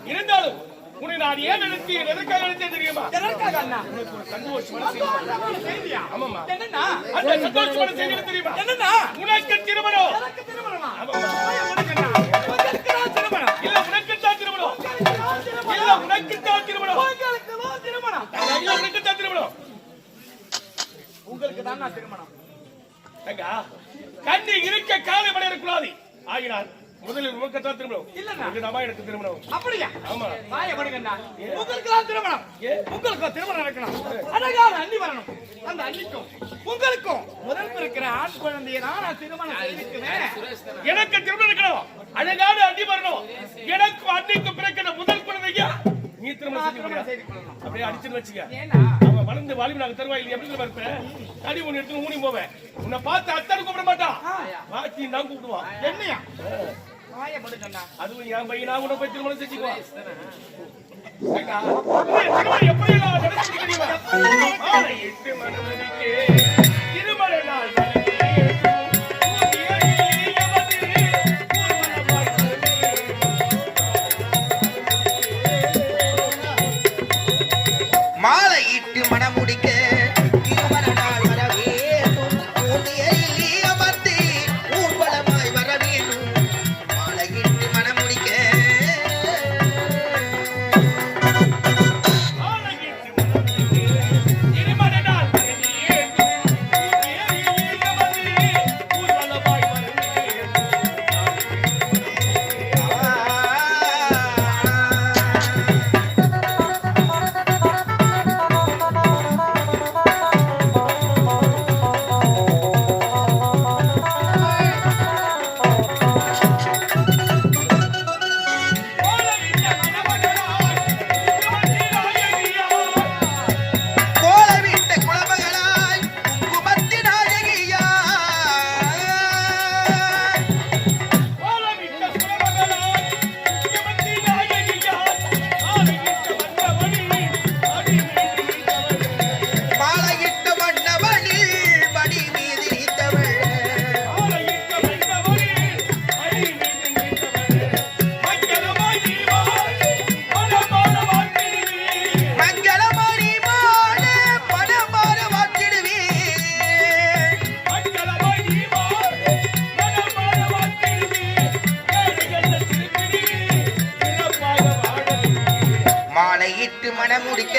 இருந்தாலும் உன்னை நான் ஏன் நினைத்து எதற்காக நினைத்தேன் தெரியுமா? சந்தோஷமான செய்தி. ஆமாமா, அந்த சந்தோஷமான செய்தி தெரியுமா? உனக்கு திருமணம். இல்ல உனக்கு தான் திருமணம். இல்ல உனக்கு தான் திருமணம். உனக்கு தான் திருமணம். உங்களுக்கு தான் திருமணம். கண்ணி இருக்க காலை மணி இருக்கக்கூடாது ஆகினார். முதலில் உங்களுக்கு தான் திருமணம். இல்ல எனக்கு திருமணம். அப்படியா? ஆமா. உங்களுக்கு தான் திருமணம். உங்களுக்கு திருமணம் நடக்கணும். அழகான அண்ணி வரணும். அந்த அண்ணிக்கும் உங்களுக்கும் முதல் இருக்கிற ஆண் குழந்தையை நான் திருமணம் செய்திருக்கிறேன். எனக்கு திருமணம் இருக்கணும். அழகான அண்ணி வரணும். எனக்கு அண்ணிக்கு பிறக்கிற முதல் குழந்தையா நீ திருமணம் செய்து அப்படியே அடிச்சு வச்சுக்க. அவன் வளர்ந்து வாலிப நாங்க தருவாயில் எப்படி இருப்பேன். தடி ஒண்ணு எடுத்து ஊனி போவேன். உன்னை பார்த்து அத்தனை கூப்பிட மாட்டான். வாக்கி நான் கூப்பிடுவான். என்னையா அதுவும் என் பையனா உன்னை போய் திருமணம் செஞ்சுக்குவான். எப்படி திருமண நாள் மாலையிட்டு மனம் முடிக்க திருமண நாள் வர வேண்டும். ஊதியை அமர்த்தி ஊர்வலமாய் வர வேண்டும். மாலையிட்டு மனம் முடிக்க திருமண நாள் மாலையிட்டு மனம் முடிக்க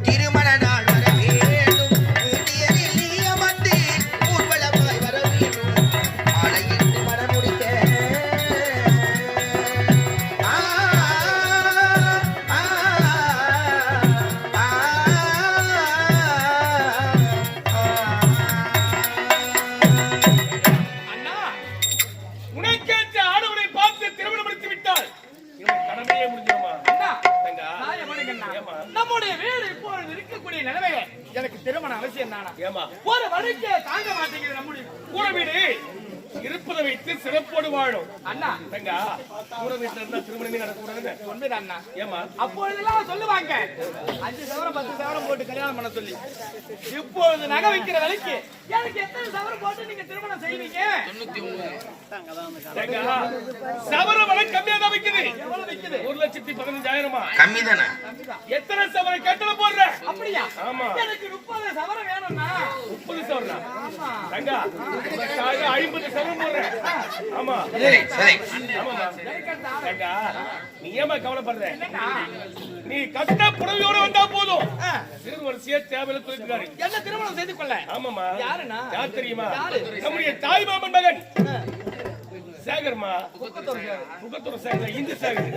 திருமண நாள் வர வேண்டும். ஊதியை அமர்த்தி ஊர்வலமாய் வர வேண்டும். மாலையிட்டு மனம் முடிக்க உனக்கேற்ற ஆடவனை பார்த்து திருமணம் முடித்து விட்டால் கடமையே முடிஞ்சிருமா? நம்முடைய வீடு இப்பொழுது இருக்கக்கூடிய நிலைமையில எனக்கு திருமணம் அவசியம் தானா? ஒரு வழிக்கு தாங்க மாட்டேங்குது. நம்முடைய கூற வீடு இருப்பதை வைத்து சிறப்போடு வாழும். அண்ணா தங்க கூற வீட்டுல இருந்தா திருமணமே நடக்கூடாது. உண்மைதான் அண்ணா. ஏமா அப்பொழுதெல்லாம் சொல்லுவாங்க 5 சவரம் 10 சவரம் போட்டு கல்யாணம் பண்ண சொல்லி. இப்பொழுது நகை வைக்கிற விலைக்கு எனக்கு எத்தனை சவரம் போட்டு நீங்க திருமணம் செய்வீங்க? 93 சவரம் விலை கம்மியா தான் விக்குது. எவ்வளவு விக்குது? 1,15,000 கம்மி தானே? எத்தனை சவரம் கட்டல போடுற? அப்படியா? ஆமா. எனக்கு 30 சவரம் வேணும்னா. 30 சவரம்? ஆமா. தங்க 50 சவரம் போடுறேன். ஆமா. சரி சரி. ஆமா. தங்க நீ ஏமா கவலைப்படுற? நீ கட்ட புடவையோட வந்தா போதும். சிறு வரிசையா தேவையில்ல தொழிற்காரி என்ன திருமணம் செய்து கொள்ள. ஆமாமா. யாருன்னா? யார் தெரியுமா? நம்முடைய தாய் மாமன் மகன் சேகர்மா. முகத்தூர் சேகர், இந்து சேகர்.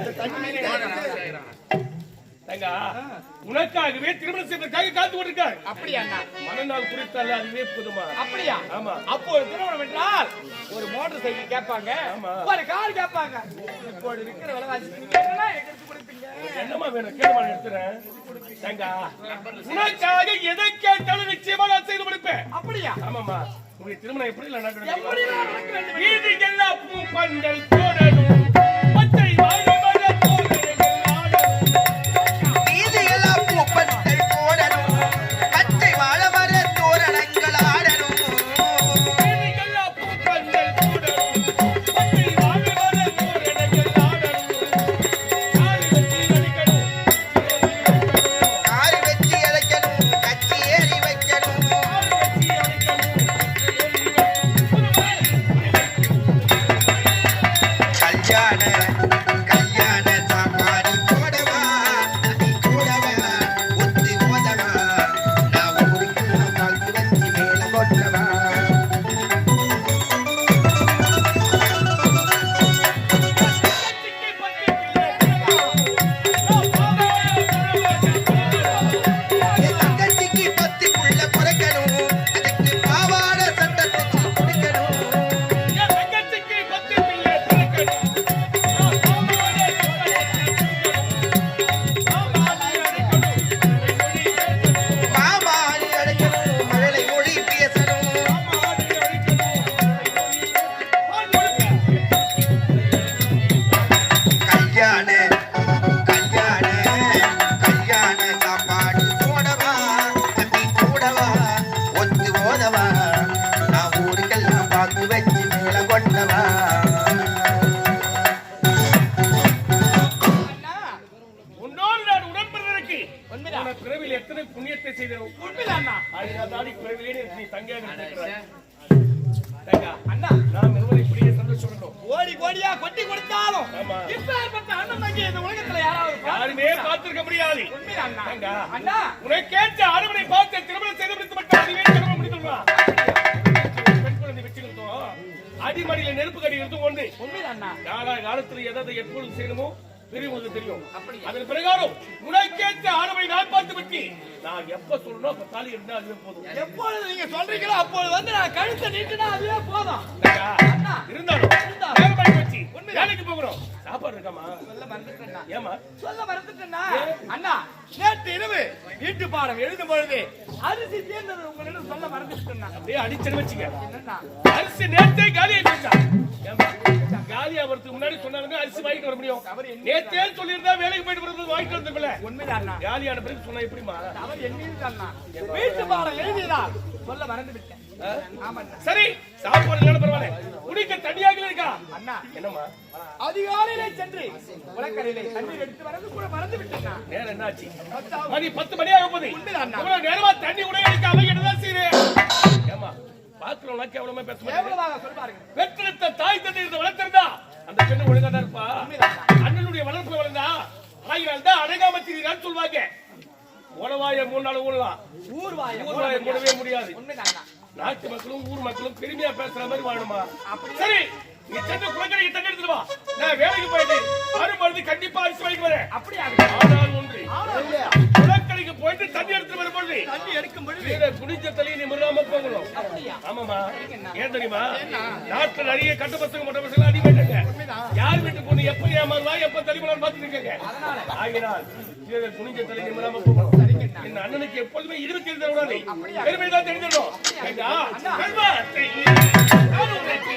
தங்க உனக்காகவே திருமணம் செய்வதற்காக காத்து கொண்டிருக்கார். அப்படியா? மனநாள் குறித்தால அதுவே போதுமா? அப்படியா? ஆமா. அப்போ திருமணம் என்றால் மோட்டார் சைக்கிள் கேட்பாங்க, ஆமா. ஒரு கார் கேட்பாங்க. இப்போ இருக்கிற விலைவாசி நீங்க என்னன்னா எங்களுக்கு கொடுப்பீங்க? என்னமா வேணும் கேளுமா எடுத்துறேன். ஏங்க உனக்காக எதை கேட்டாலும் நிச்சயமா நான் செய்து கொடுப்பேன். அப்படியா? ஆமாமா. உங்க திருமணம் எப்படி நடக்கும்? எப்படி நடக்க வேண்டும்? வீதியெல்லாம் பூ பந்தல் போடணும், பச்சை வாழைமர தோரணங்கள் ஆடணும். வீதியெல்லாம் பூப்பந்தல் போடணும், பச்சை வாழைமர தோரணங்கள் ஆடணும். வீதியெல்லாம் பூ பந்தல் போடணும், பச்சை வாழைமர தோரணங்கள் ஆடணும். காரி வச்சு அழைக்கணும், கச்சி ஏறி வைக்கணும். கல்யாண சாப்பாடு போடவா, அடி கூடவா, ஒத்து போதவா, நான் ஊருக்கு பார்த்து வச்சு மேல கொட்டவா. என் தங்கச்சிக்கு 10 புள்ள பிறக்கணும், அதுக்கு பாவாடை சட்டத்துக்கு கொடுக்கணும். மாமாடி அழைக்கணும், மழலை மொழி பேசணும். கல்யாண சாப்பாடு போடவா, தம்பி கூடவா, ஒத்து போதவா, நான் ஊருக்கெல்லாம் பார்த்து வச்சு மேல கொண்டவா. உன்னோடு நான் உடன்படுவதற்கு உண்மைதான். உனது பிறவியில் எத்தனை புண்ணியத்தை செய்தோம். உண்மைதானா? அதனால்தான் பிறவிலே நீ தங்கையாக இருக்கிறாய். தங்கா, அண்ணா, நாம் இருவரும் இப்படியே சந்தோஷப்பட்டோம். கோடி கோடியா கொட்டி கொடுத்தாலும் ஆமா. இப்பேற்பட்ட அண்ணன் தங்கி இந்த உலகத்துல யாராவது யாருமே பார்த்திருக்க முடியாது. உண்மைதானா? தங்கா, அண்ணா, உனக்கு கேட்ட அரவணை பார்த்து திருமணம் செய்து முடித்து விட்டால் அதுவே திருமணம் முடித்துள்ளா. பெண் குழந்தை வச்சுக்கிட்டோம், அடிமடியில நெருப்பு கடிக்கிறதும் ஒன்று. உண்மைதானா? காலத்தில் எதாவது எப்பொழுது செய்யணுமோ தெரியும் தெரியும். அப்படியா? அதன் பிரகாரம் உனக்கேற்ற ஆணவை நான் பார்த்து விட்டு நான் எப்ப சொல்லணும் அப்ப தாலி இருந்தா அதுவே போதும். எப்பொழுது நீங்க சொல்றீங்களோ அப்பொழுது வந்து நான் கழுத்தை நீட்டினா அதுவே போதும். தங்கா, அண்ணா, இருந்தாலும் இருந்தாலும். வேகமாகி வச்சு உண்மை. வேலைக்கு போகிறோம். சாப்பாடு இருக்காமா? சொல்ல மறந்துட்டேன்னா. ஏமா? சொல்ல மறந்துட்டேன்னா. அண்ணா, நேற்று இரவு வீட்டு பாடம் எழுதும் பொழுது அரிசி சேர்ந்தது உங்களிடம் சொல்ல மறந்துட்டேன்னா. அப்படியே அடிச்சனு வச்சுக்க. என்னன்னா? அரிசி நேத்தே காலியாகி போச்சா? ஏமா? காலி ஆகிறதுக்கு முன்னாடி சொன்னாங்க அரிசி வாங்கிட்டு வர முடியும். நேத்தே சொல்லியிருந்தா வேலைக்கு போயிட்டு வரும்போது வாங்கிட்டு வந்துருப்பல. உண்மைதானா? காலியான பிறகு சொன்னா எப்படிமா? அவர் எண்ணிருக்காண்ணா. வீட்டு பாடம் எழுதினார் சொல்ல மறந்து விட்டேன். ஆமாண்ணா. சரி, சாப்பாடு இல்லைன்னு பரவாயில்ல. குடிக்க தண்ணியாக இருக்கா? அண்ணா, என்னம்மா? அதிகாலையிலே சென்று உலக்கரையிலே தண்ணீர் எடுத்து வரது கூட மறந்து விட்டேன்னா. நேரம் என்னாச்சு? 10 மணி 10 மணி ஆக போகுது. உண்மைதாண்ணா. இவ்வளவு நேரமா தண்ணி கூட எடுக்காம என்னதான் செய்றேன்? ஏமா? பாக்குறவங்க கேவலமா பேச மாட்டேன். எவ்வளவாக சொல்வாருங்க? பெற்றெடுத்த தாய் தந்தை இருந்து வளர்த்திருந்தா அந்த பெண்ணு ஒழுங்கா தான் இருப்பா. உண்மைதாண்ணா. அண்ணனுடைய வளர்ப்பு வளர்ந்தா ஆகினால் தான் அடங்காமத்திரிதான் சொல்வாங்க. உணவாய 3 நாள் ஊழலாம். ஊர்வாய ஊர்வாய மூடவே முடியாது. உண்மைதாண்ணா. நாட்டு மக்களும் ஊர் மக்களும் பெருமையா பேசுற மாதிரி வாழுமா? சரி, நீ சென்று குளக்கரைக்கு தண்ணி எடுத்துட்டு வா. நான் வேலைக்கு போயிட்டு வரும்பொழுது கண்டிப்பா அரிசி வாங்கிட்டு வரேன். அப்படியா? ஆனால் ஒன்று, ஆனா குளக்கரைக்கு போயிட்டு தண்ணி எடுத்துட்டு வரும்பொழுது தண்ணி எடுக்கும் பொழுது கீழே குடிச்ச தலையை நிமிராம போகணும். அப்படியா? ஆமாமா. ஏன் தெரியுமா? நாட்டுல நிறைய கட்டு பசங்க மொட்டை பசங்க அதிகமாயிட்டாங்க. யார் வீட்டு பொண்ணு எப்ப ஏமாறுவா எப்ப தள்ளிப்பலாம் பார்த்துட்டு இருக்காங்க. ஆகினால் கீழே குனிஞ்ச தலை நிமிராம போகணும். என் அண்ணனுக்கு எப்பொழுதுமே 27 தடவை பெருமைதான் தெரிஞ்சிடணும். செல்வத்தை நான் உனக்கு